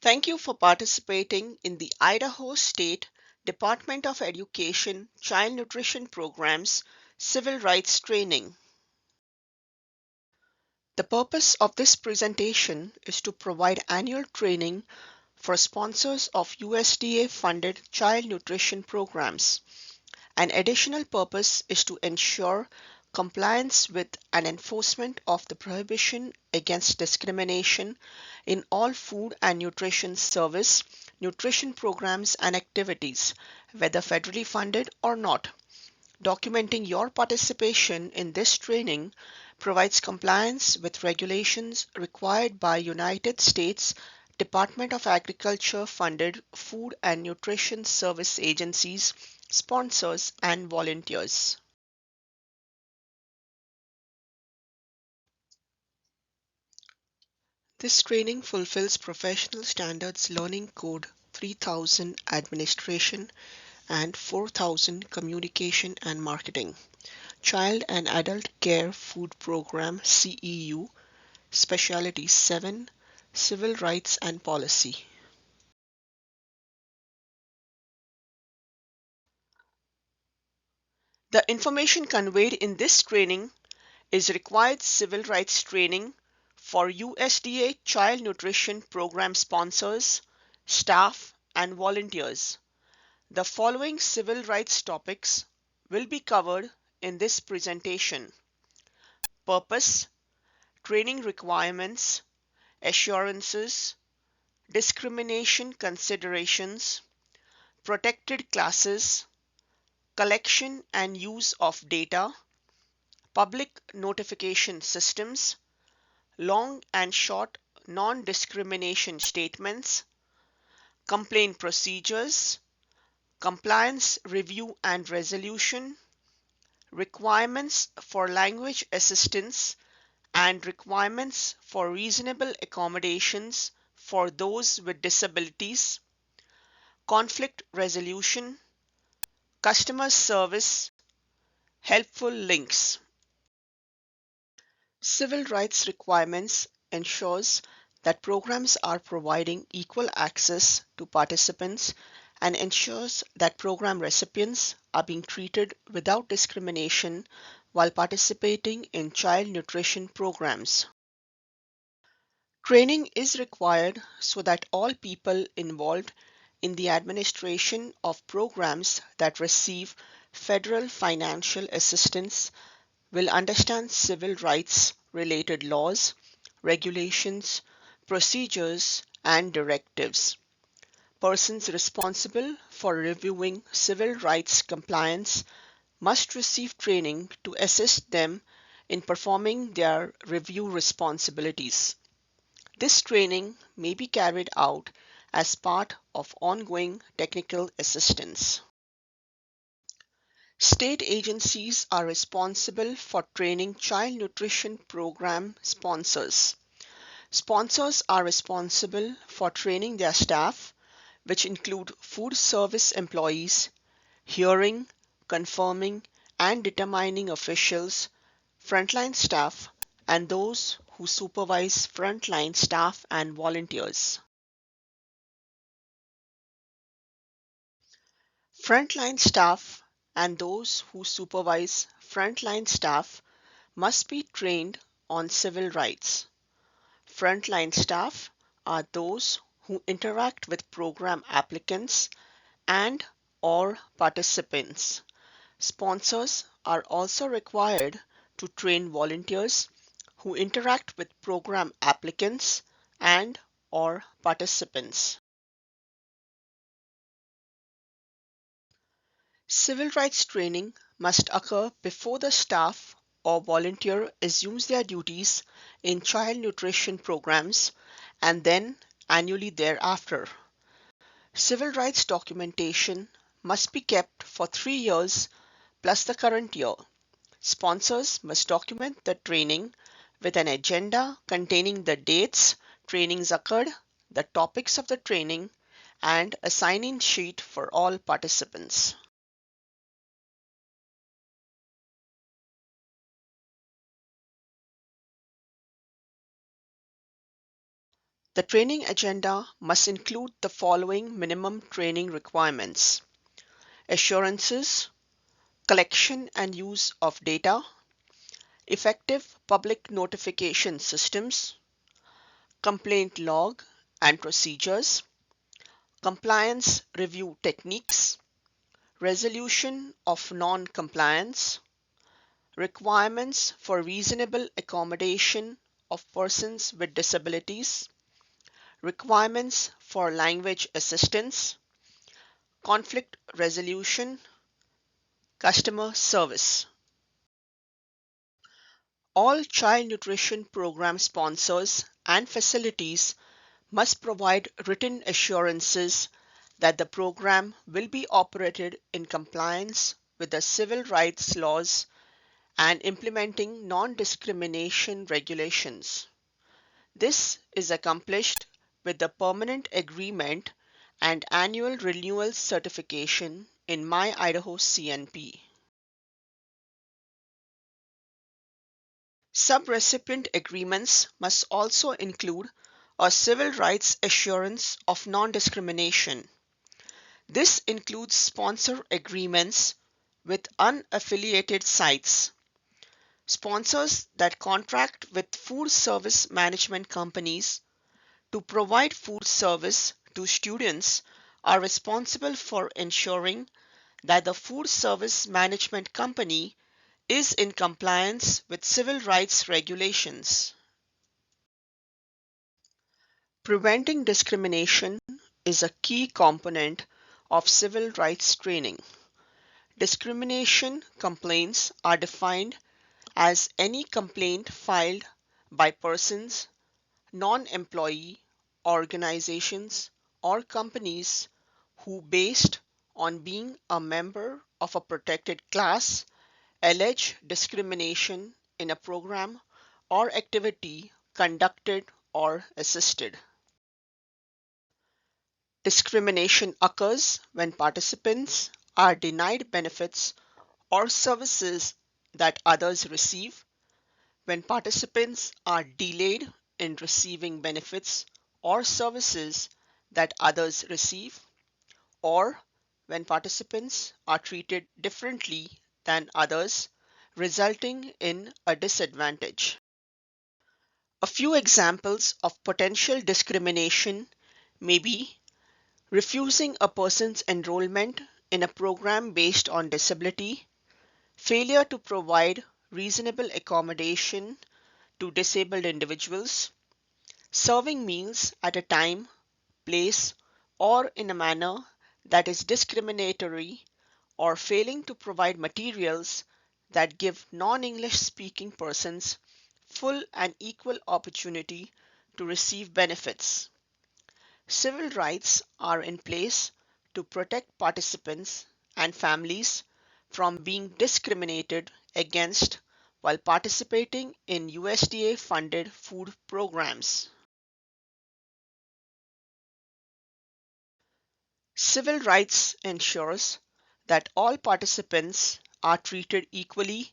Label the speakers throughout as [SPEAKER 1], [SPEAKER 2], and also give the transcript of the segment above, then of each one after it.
[SPEAKER 1] Thank you for participating in the Idaho State Department of Education Child Nutrition Program's Civil Rights Training. The purpose of this presentation is to provide annual training for sponsors of USDA-funded child nutrition programs. An additional purpose is to ensure compliance with and enforcement of the prohibition against discrimination in all food and nutrition service, nutrition programs and activities, whether federally funded or not. Documenting your participation in this training provides compliance with regulations required by United States Department of Agriculture funded food and nutrition service agencies, sponsors, and volunteers. This training fulfills Professional Standards Learning Code 3000 Administration and 4000 Communication and Marketing. Child and Adult Care Food Program CEU, Specialty 7, Civil Rights and Policy. The information conveyed in this training is required civil rights training for USDA Child Nutrition Program sponsors, staff, and volunteers. The following civil rights topics will be covered in this presentation: purpose, training requirements, assurances, discrimination considerations, protected classes, collection and use of data, public notification systems, long and short non-discrimination statements, complaint procedures, compliance review and resolution, requirements for language assistance, and requirements for reasonable accommodations for those with disabilities, conflict resolution, customer service, helpful links. Civil rights requirements ensures that programs are providing equal access to participants and ensures that program recipients are being treated without discrimination while participating in child nutrition programs. Training is required so that all people involved in the administration of programs that receive federal financial assistance will understand civil rights related laws, regulations, procedures, and directives. Persons responsible for reviewing civil rights compliance must receive training to assist them in performing their review responsibilities. This training may be carried out as part of ongoing technical assistance. State agencies are responsible for training child nutrition program sponsors. Sponsors are responsible for training their staff, which include food service employees, hearing, confirming, and determining officials, frontline staff, and those who supervise frontline staff and volunteers. Frontline staff and those who supervise frontline staff must be trained on civil rights. Frontline staff are those who interact with program applicants and/or participants. Sponsors are also required to train volunteers who interact with program applicants and/or participants. Civil rights training must occur before the staff or volunteer assumes their duties in child nutrition programs and then annually thereafter. Civil rights documentation must be kept for 3 years plus the current year. Sponsors must document the training with an agenda containing the dates trainings occurred, the topics of the training, and a sign-in sheet for all participants. The training agenda must include the following minimum training requirements: assurances, collection and use of data, effective public notification systems, complaint log and procedures, compliance review techniques, resolution of non-compliance, requirements for reasonable accommodation of persons with disabilities, requirements for language assistance, conflict resolution, customer service. All child nutrition program sponsors and facilities must provide written assurances that the program will be operated in compliance with the civil rights laws and implementing non-discrimination regulations. This is accomplished with the permanent agreement and annual renewal certification in My Idaho CNP. Subrecipient agreements must also include a civil rights assurance of non-discrimination. This includes sponsor agreements with unaffiliated sites. Sponsors that contract with food service management companies to provide food service to students are responsible for ensuring that the food service management company is in compliance with civil rights regulations. Preventing discrimination is a key component of civil rights training. Discrimination complaints are defined as any complaint filed by persons, non-employee organizations, or companies who, based on being a member of a protected class, allege discrimination in a program or activity conducted or assisted. Discrimination occurs when participants are denied benefits or services that others receive, when participants are delayed in receiving benefits or services that others receive, or when participants are treated differently than others, resulting in a disadvantage. A few examples of potential discrimination may be refusing a person's enrollment in a program based on disability, failure to provide reasonable accommodation to disabled individuals, serving meals at a time, place, or in a manner that is discriminatory, or failing to provide materials that give non-English speaking persons full and equal opportunity to receive benefits. Civil rights are in place to protect participants and families from being discriminated against while participating in USDA-funded food programs. Civil rights ensures that all participants are treated equally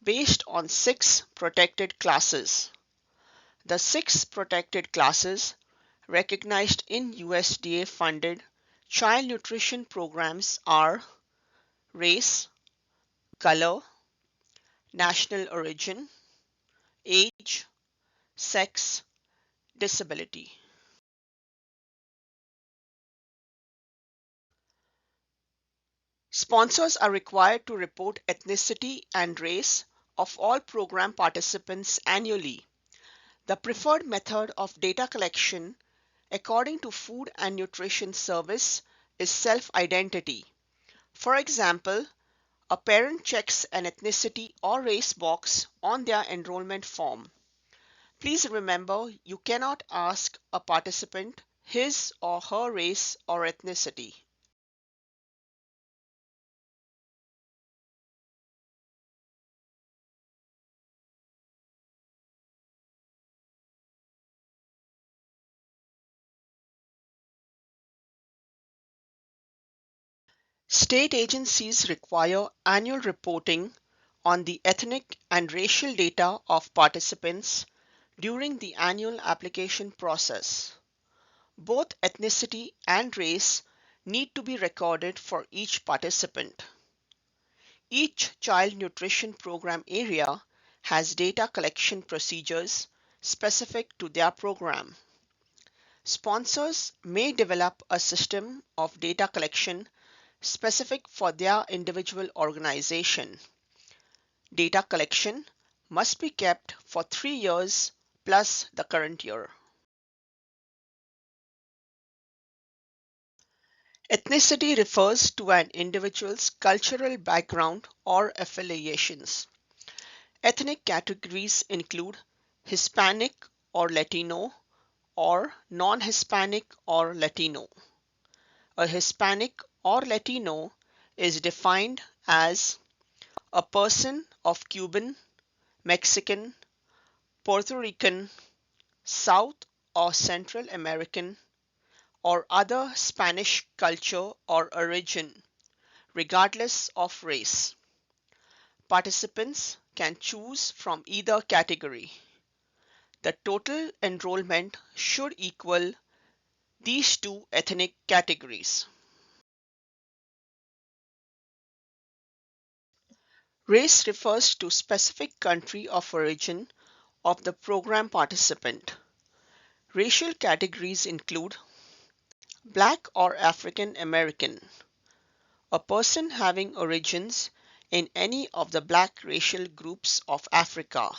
[SPEAKER 1] based on 6 protected classes. The 6 protected classes recognized in USDA-funded child nutrition programs are race, color, national origin, age, sex, disability. Sponsors are required to report ethnicity and race of all program participants annually. The preferred method of data collection, according to Food and Nutrition Service, is self-identity. For example, a parent checks an ethnicity or race box on their enrollment form. Please remember, you cannot ask a participant his or her race or ethnicity. State agencies require annual reporting on the ethnic and racial data of participants during the annual application process. Both ethnicity and race need to be recorded for each participant. Each child nutrition program area has data collection procedures specific to their program. Sponsors may develop a system of data collection specific for their individual organization. Data collection must be kept for 3 years plus the current year. Ethnicity refers to an individual's cultural background or affiliations. Ethnic categories include Hispanic or Latino or non-Hispanic or Latino. A Hispanic or Latino is defined as a person of Cuban, Mexican, Puerto Rican, South or Central American, or other Spanish culture or origin, regardless of race. Participants can choose from either category. The total enrollment should equal these two ethnic categories. Race refers to specific country of origin of the program participant. Racial categories include Black or African American, a person having origins in any of the Black racial groups of Africa.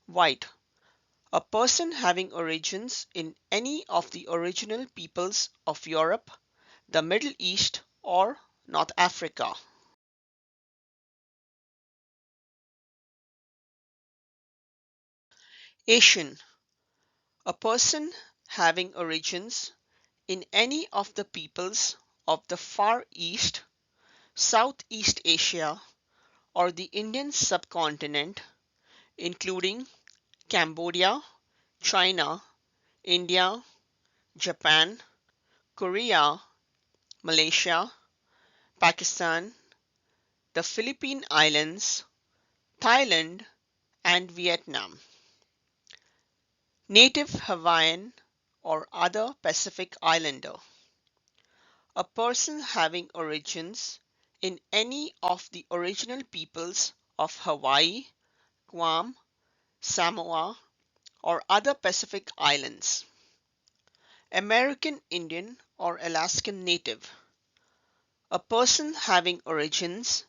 [SPEAKER 1] White, a person having origins in any of the original peoples of Europe, the Middle East, or North Africa. Asian, a person having origins in any of the peoples of the Far East, Southeast Asia, or the Indian subcontinent, including Cambodia, China, India, Japan, Korea, Malaysia, Pakistan, the Philippine Islands, Thailand, and Vietnam. Native Hawaiian or other Pacific Islander, a person having origins in any of the original peoples of Hawaii, Guam, Samoa, or other Pacific Islands. American Indian or Alaskan Native, a person having origins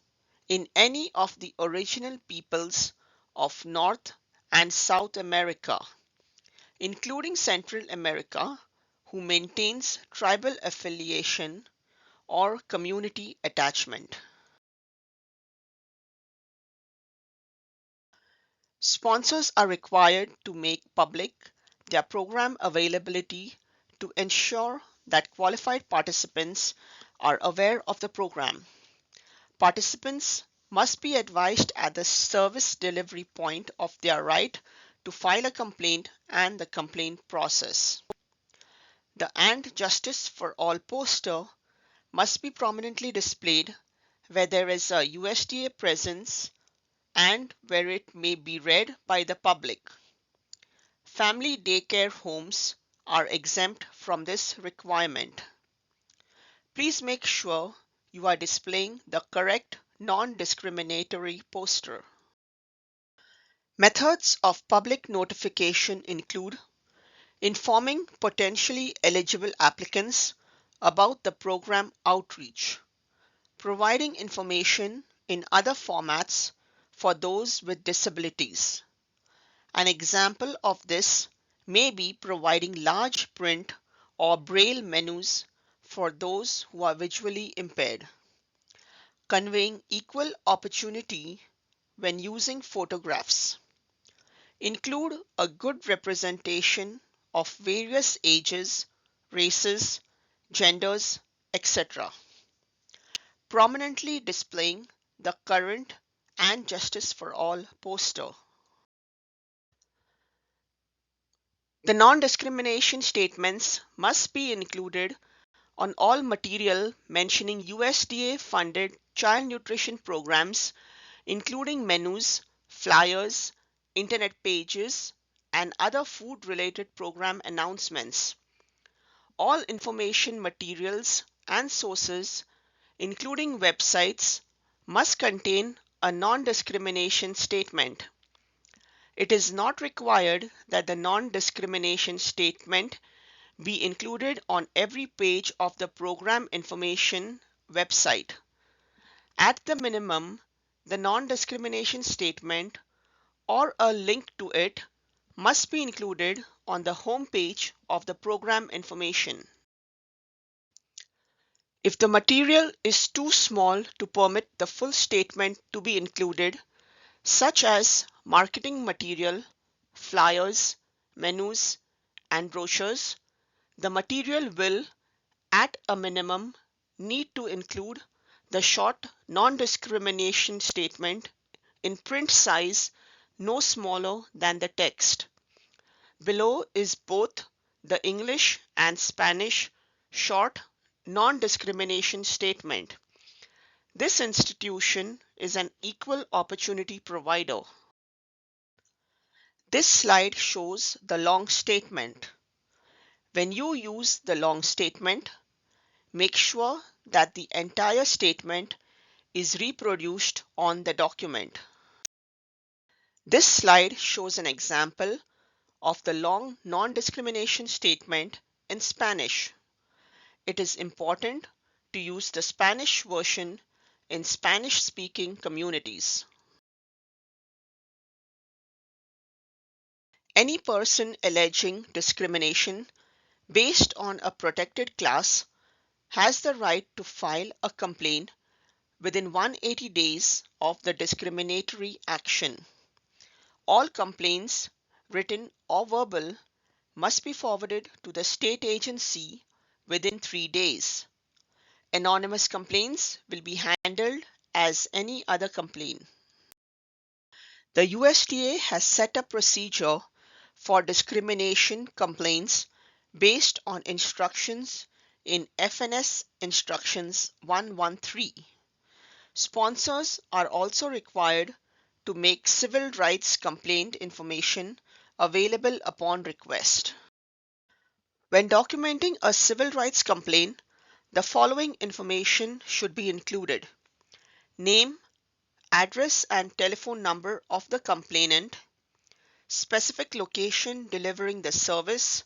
[SPEAKER 1] in any of the original peoples of North and South America, including Central America, who maintains tribal affiliation or community attachment. Sponsors are required to make public their program availability to ensure that qualified participants are aware of the program. Participants must be advised at the service delivery point of their right to file a complaint and the complaint process. The "And Justice for All" poster must be prominently displayed where there is a USDA presence and where it may be read by the public. Family daycare homes are exempt from this requirement. Please make sure you are displaying the correct non-discriminatory poster. Methods of public notification include informing potentially eligible applicants about the program outreach, providing information in other formats for those with disabilities. An example of this may be providing large print or braille menus for those who are visually impaired. Conveying equal opportunity when using photographs. Include a good representation of various ages, races, genders, etc. Prominently displaying the current and Justice for All poster. The non-discrimination statements must be included on all material mentioning USDA-funded child nutrition programs, including menus, flyers, internet pages, and other food-related program announcements. All information materials and sources, including websites, must contain a non-discrimination statement. It is not required that the non-discrimination statement be included on every page of the program information website. At the minimum, the non-discrimination statement or a link to it must be included on the home page of the program information. If the material is too small to permit the full statement to be included, such as marketing material, flyers, menus, and brochures, the material will, at a minimum, need to include the short non-discrimination statement in print size no smaller than the text. Below is both the English and Spanish short non-discrimination statement. This institution is an equal opportunity provider. This slide shows the long statement. When you use the long statement, make sure that the entire statement is reproduced on the document. This slide shows an example of the long non-discrimination statement in Spanish. It is important to use the Spanish version in Spanish-speaking communities. Any person alleging discrimination based on a protected class has the right to file a complaint within 180 days of the discriminatory action. All complaints, written or verbal, must be forwarded to the state agency within 3 days. Anonymous complaints will be handled as any other complaint. The USDA has set a procedure for discrimination complaints based on instructions in FNS Instructions 113. Sponsors are also required to make civil rights complaint information available upon request. When documenting a civil rights complaint, the following information should be included: name, address and telephone number of the complainant, specific location delivering the service,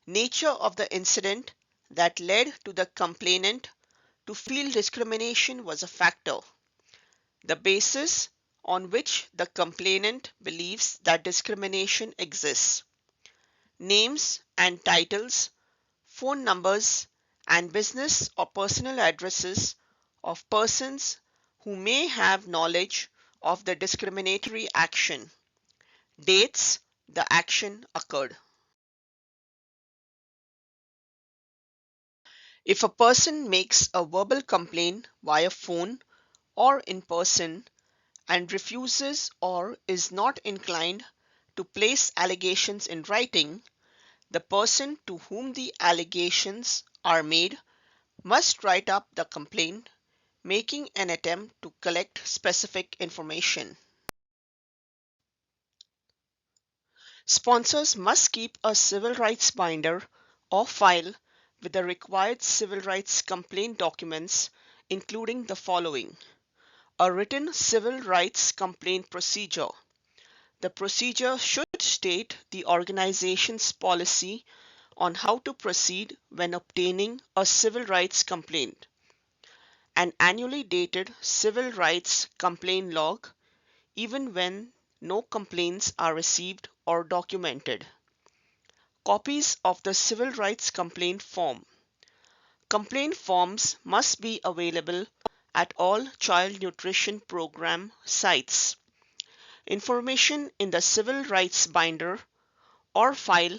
[SPEAKER 1] nature of the incident that led to the complainant to feel discrimination was a factor, the basis on which the complainant believes that discrimination exists, names and titles, phone numbers, and business or personal addresses of persons who may have knowledge of the discriminatory action, dates the action occurred. If a person makes a verbal complaint via phone or in person and refuses or is not inclined to place allegations in writing, the person to whom the allegations are made must write up the complaint, making an attempt to collect specific information. Sponsors must keep a civil rights binder or file with the required civil rights complaint documents, including the following: a written civil rights complaint procedure. The procedure should state the organization's policy on how to proceed when obtaining a civil rights complaint. An annually dated civil rights complaint log, even when no complaints are received or documented. Copies of the civil rights complaint form. Complaint forms must be available at all child nutrition program sites. Information in the civil rights binder or file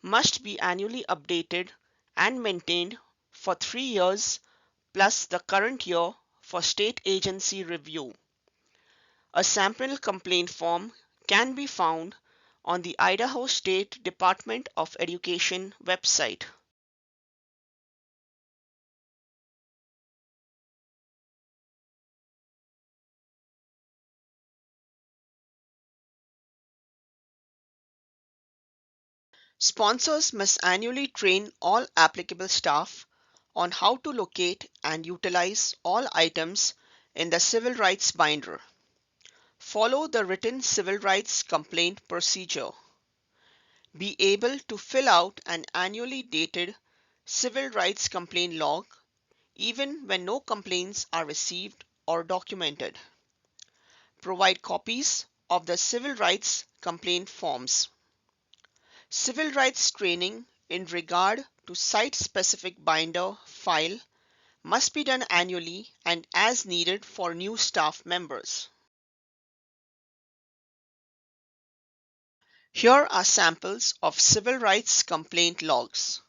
[SPEAKER 1] must be annually updated and maintained for 3 years plus the current year for state agency review. A sample complaint form can be found on the Idaho State Department of Education website. Sponsors must annually train all applicable staff on how to locate and utilize all items in the civil rights binder. Follow the written civil rights complaint procedure. Be able to fill out an annually dated civil rights complaint log even when no complaints are received or documented. Provide copies of the civil rights complaint forms. Civil rights training in regard to site-specific binder file must be done annually and as needed for new staff members. Here are samples of civil rights complaint logs.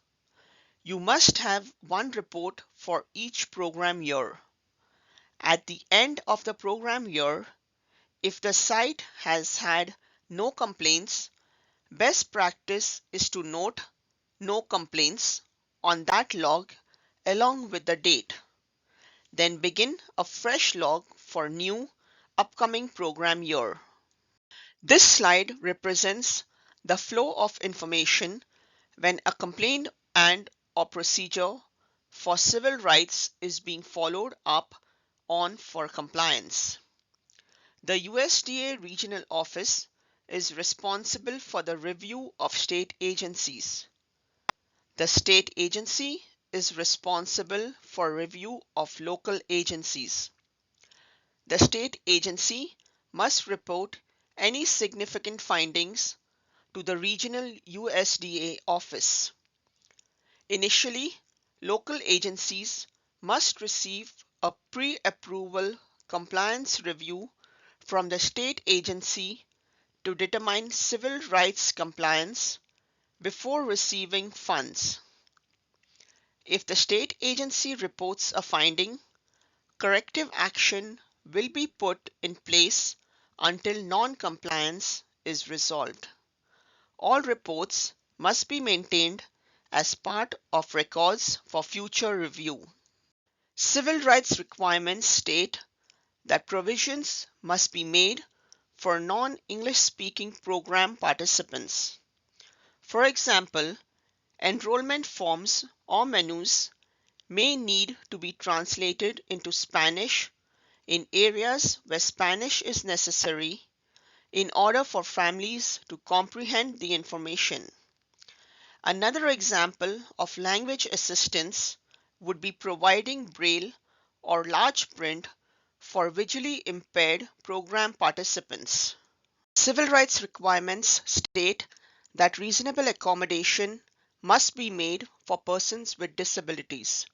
[SPEAKER 1] You must have one report for each program year. At the end of the program year, if the site has had no complaints, best practice is to note "no complaints" on that log along with the date. Then begin a fresh log for new upcoming program year. This slide represents the flow of information when a complaint and/or procedure for civil rights is being followed up on for compliance. The USDA Regional Office is responsible for the review of state agencies. The state agency is responsible for review of local agencies. The state agency must report any significant findings to the regional USDA office. Initially, local agencies must receive a pre-approval compliance review from the state agency to determine civil rights compliance before receiving funds. If the state agency reports a finding, corrective action will be put in place until non-compliance is resolved. All reports must be maintained as part of records for future review. Civil rights requirements state that provisions must be made for non-English speaking program participants. For example, enrollment forms or menus may need to be translated into Spanish in areas where Spanish is necessary in order for families to comprehend the information. Another example of language assistance would be providing Braille or large print for visually impaired program participants. Civil rights requirements state that reasonable accommodation must be made for persons with disabilities.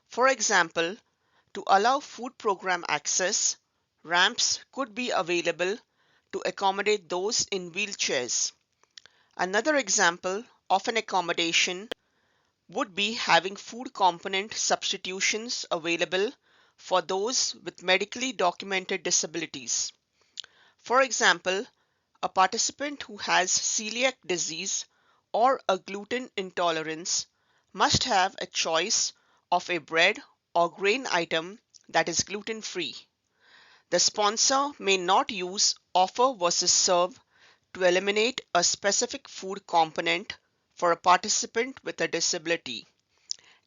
[SPEAKER 1] For example, to allow food program access, ramps could be available to accommodate those in wheelchairs. Another example of an accommodation would be having food component substitutions available for those with medically documented disabilities. For example, a participant who has celiac disease or a gluten intolerance must have a choice of a bread or grain item that is gluten-free. The sponsor may not use offer versus serve to eliminate a specific food component for a participant with a disability.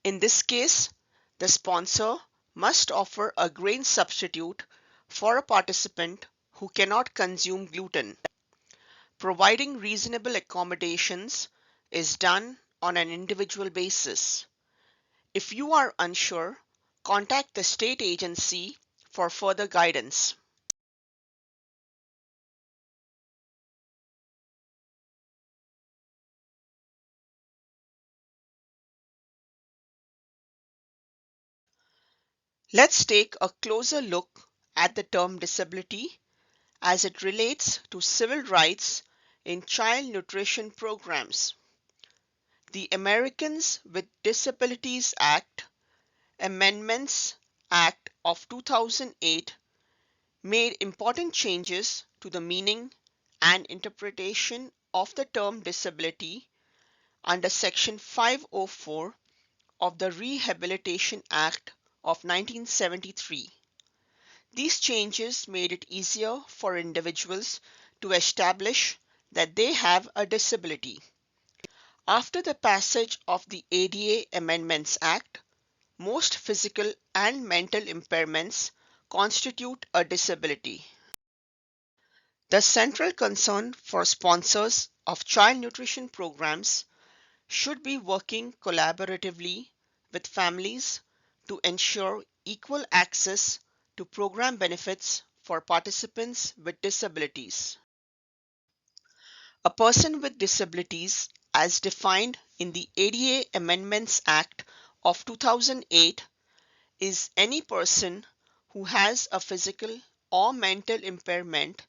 [SPEAKER 1] In this case, the sponsor must offer a grain substitute for a participant who cannot consume gluten. Providing reasonable accommodations is done on an individual basis. If you are unsure, contact the state agency for further guidance. Let's take a closer look at the term disability as it relates to civil rights in child nutrition programs. The Americans with Disabilities Act, Amendments Act of 2008 made important changes to the meaning and interpretation of the term disability under Section 504 of the Rehabilitation Act of 1973. These changes made it easier for individuals to establish that they have a disability. After the passage of the ADA Amendments Act, most physical and mental impairments constitute a disability. The central concern for sponsors of child nutrition programs should be working collaboratively with families to ensure equal access to program benefits for participants with disabilities. A person with disabilities, as defined in the ADA Amendments Act of 2008, is any person who has a physical or mental impairment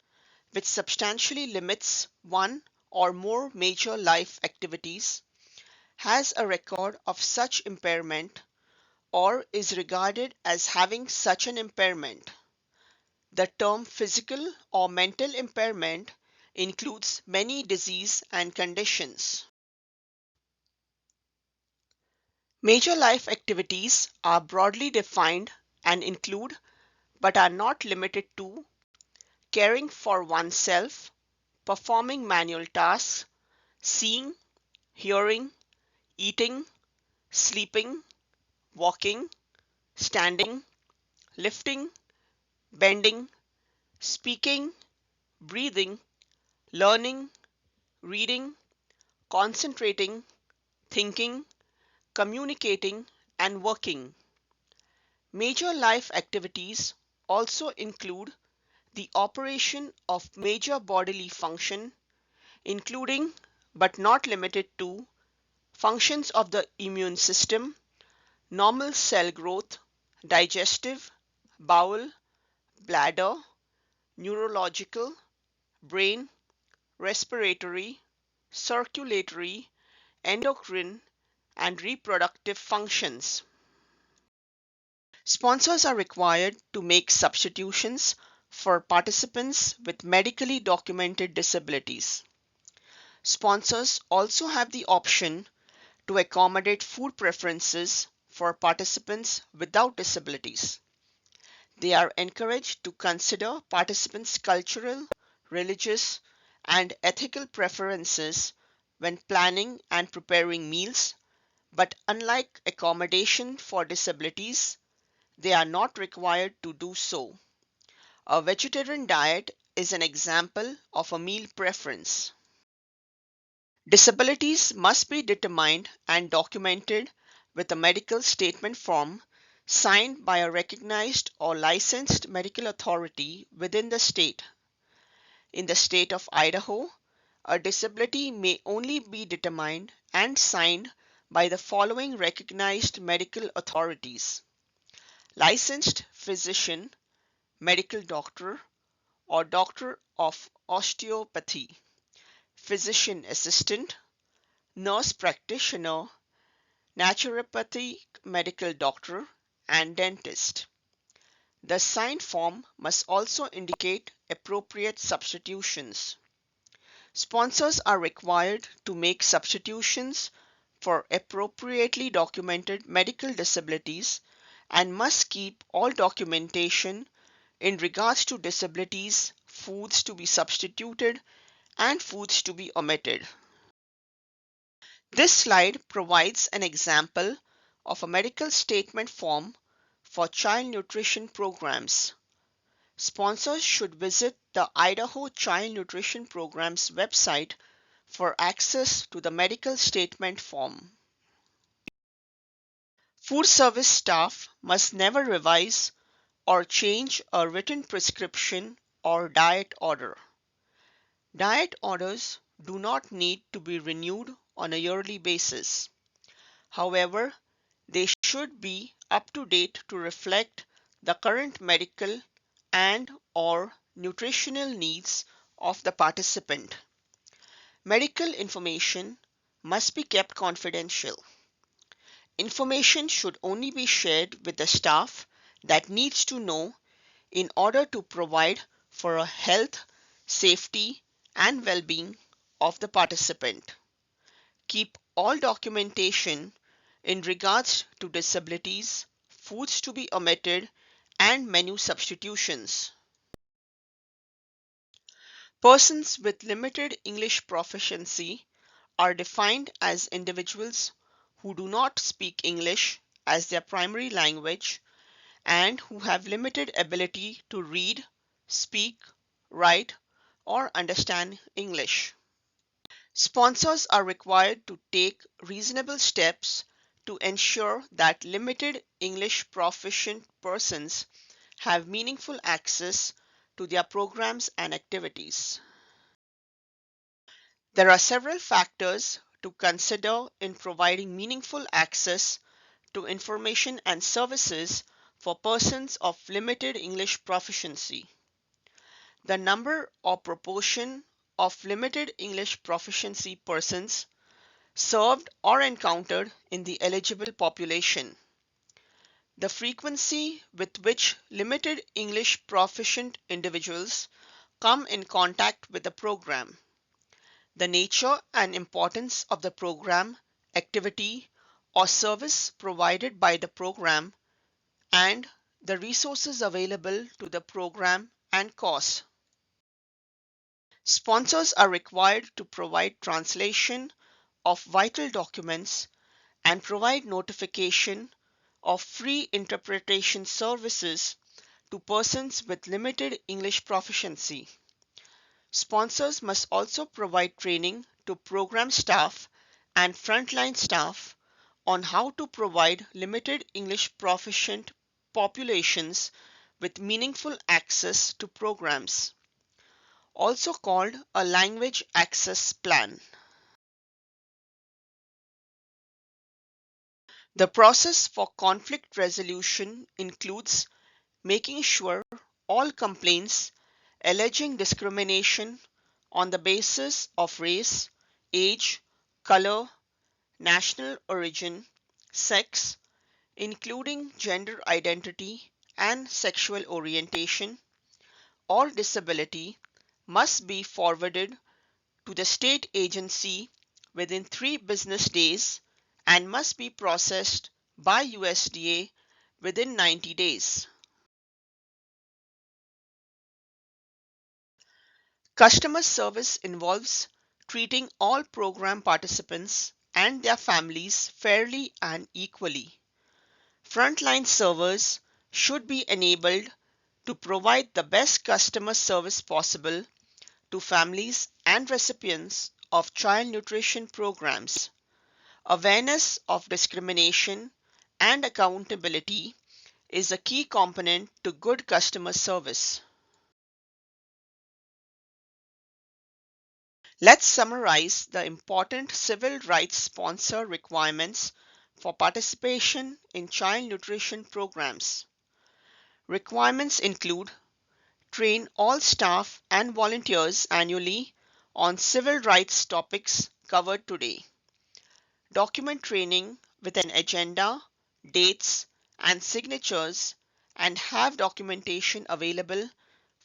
[SPEAKER 1] which substantially limits one or more major life activities, has a record of such impairment, or is regarded as having such an impairment. The term physical or mental impairment includes many diseases and conditions. Major life activities are broadly defined and include, but are not limited to, caring for oneself, performing manual tasks, seeing, hearing, eating, sleeping, walking, standing, lifting, bending, speaking, breathing, learning, reading, concentrating, thinking, communicating, and working. Major life activities also include the operation of major bodily function, including but not limited to functions of the immune system, normal cell growth, digestive, bowel, bladder, neurological, brain, respiratory, circulatory, endocrine, and reproductive functions. Sponsors are required to make substitutions for participants with medically documented disabilities. Sponsors also have the option to accommodate food preferences for participants without disabilities. They are encouraged to consider participants' cultural, religious, and ethical preferences when planning and preparing meals, but unlike accommodation for disabilities, they are not required to do so. A vegetarian diet is an example of a meal preference. Disabilities must be determined and documented with a medical statement form signed by a recognized or licensed medical authority within the state. In the state of Idaho, a disability may only be determined and signed by the following recognized medical authorities: licensed physician, medical doctor, or doctor of osteopathy, physician assistant, nurse practitioner, naturopathic medical doctor, and dentist. The signed form must also indicate appropriate substitutions. Sponsors are required to make substitutions for appropriately documented medical disabilities and must keep all documentation in regards to disabilities, foods to be substituted, and foods to be omitted. This slide provides an example of a medical statement form for child nutrition programs. Sponsors should visit the Idaho Child Nutrition Program's website for access to the medical statement form. Food service staff must never revise or change a written prescription or diet order. Diet orders do not need to be renewed on a yearly basis. However, they should be up to date to reflect the current medical and/or nutritional needs of the participant. Medical information must be kept confidential. Information should only be shared with the staff that needs to know in order to provide for a health, safety, and well-being of the participant. Keep all documentation in regards to disabilities, foods to be omitted, and menu substitutions. Persons with limited English proficiency are defined as individuals who do not speak English as their primary language and who have limited ability to read, speak, write, or understand English. Sponsors are required to take reasonable steps to ensure that limited English proficient persons have meaningful access to their programs and activities. There are several factors to consider in providing meaningful access to information and services for persons of limited English proficiency. The number or proportion of limited English proficiency persons served or encountered in the eligible population. The frequency with which limited English proficient individuals come in contact with the program. The nature and importance of the program, activity, or service provided by the program, and the resources available to the program and cost. Sponsors are required to provide translation of vital documents and provide notification of free interpretation services to persons with limited English proficiency. Sponsors must also provide training to program staff and frontline staff on how to provide limited English proficient populations with meaningful access to programs, also called a language access plan. The process for conflict resolution includes making sure all complaints alleging discrimination on the basis of race, age, color, national origin, sex, including gender identity and sexual orientation, or disability, must be forwarded to the state agency within 3 business days and must be processed by USDA within 90 days. Customer service involves treating all program participants and their families fairly and equally. Frontline servers should be enabled to provide the best customer service possible to families and recipients of child nutrition programs. Awareness of discrimination and accountability is a key component to good customer service. Let's summarize the important civil rights sponsor requirements for participation in child nutrition programs. Requirements include train all staff and volunteers annually on civil rights topics covered today. Document training with an agenda, dates, and signatures, and have documentation available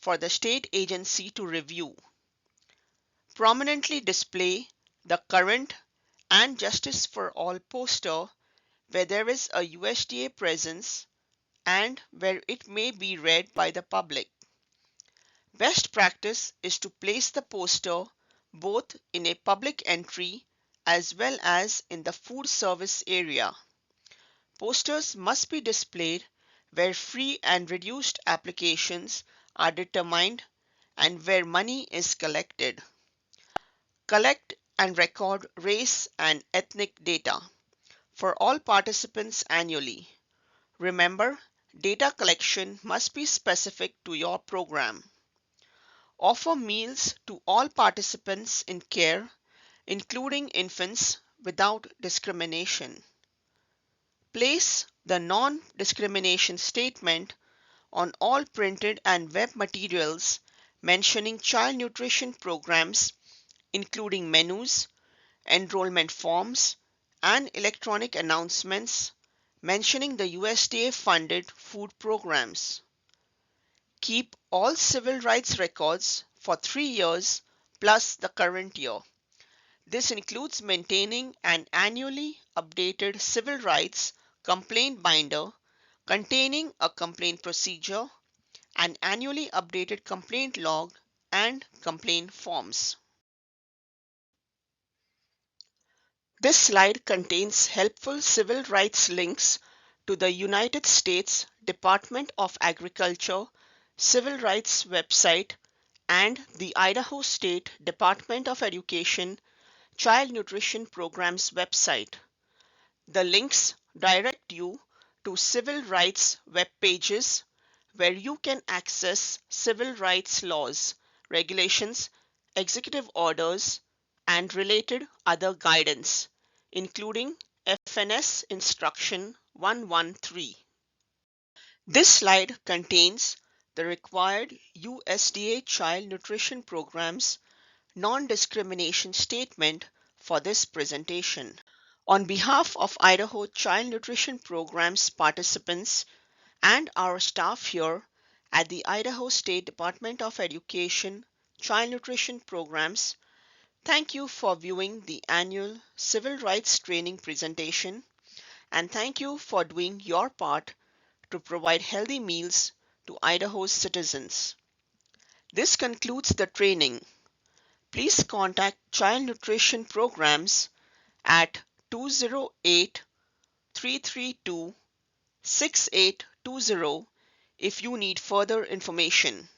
[SPEAKER 1] for the state agency to review. Prominently display the current and Justice for All poster where there is a USDA presence and where it may be read by the public. Best practice is to place the poster both in a public entry as well as in the food service area. Posters must be displayed where free and reduced applications are determined and where money is collected. Collect and record race and ethnic data for all participants annually. Remember, data collection must be specific to your program. Offer meals to all participants in care, including infants, without discrimination. Place the non-discrimination statement on all printed and web materials mentioning child nutrition programs, including menus, enrollment forms, and electronic announcements mentioning the USDA-funded food programs. Keep all civil rights records for 3 years plus the current year. This includes maintaining an annually updated civil rights complaint binder containing a complaint procedure, an annually updated complaint log, and complaint forms. This slide contains helpful civil rights links to the United States Department of Agriculture Civil Rights website and the Idaho State Department of Education Child Nutrition Programs website. The links direct you to civil rights web pages where you can access civil rights laws, regulations, executive orders, and related other guidance, including FNS Instruction 113. This slide contains the required USDA Child Nutrition Program's non-discrimination statement for this presentation. On behalf of Idaho Child Nutrition Program's participants and our staff here at the Idaho State Department of Education Child Nutrition Programs, thank you for viewing the annual Civil Rights Training presentation, and thank you for doing your part to provide healthy meals to Idaho's citizens. This concludes the training. Please contact Child Nutrition Programs at 208-332-6820 if you need further information.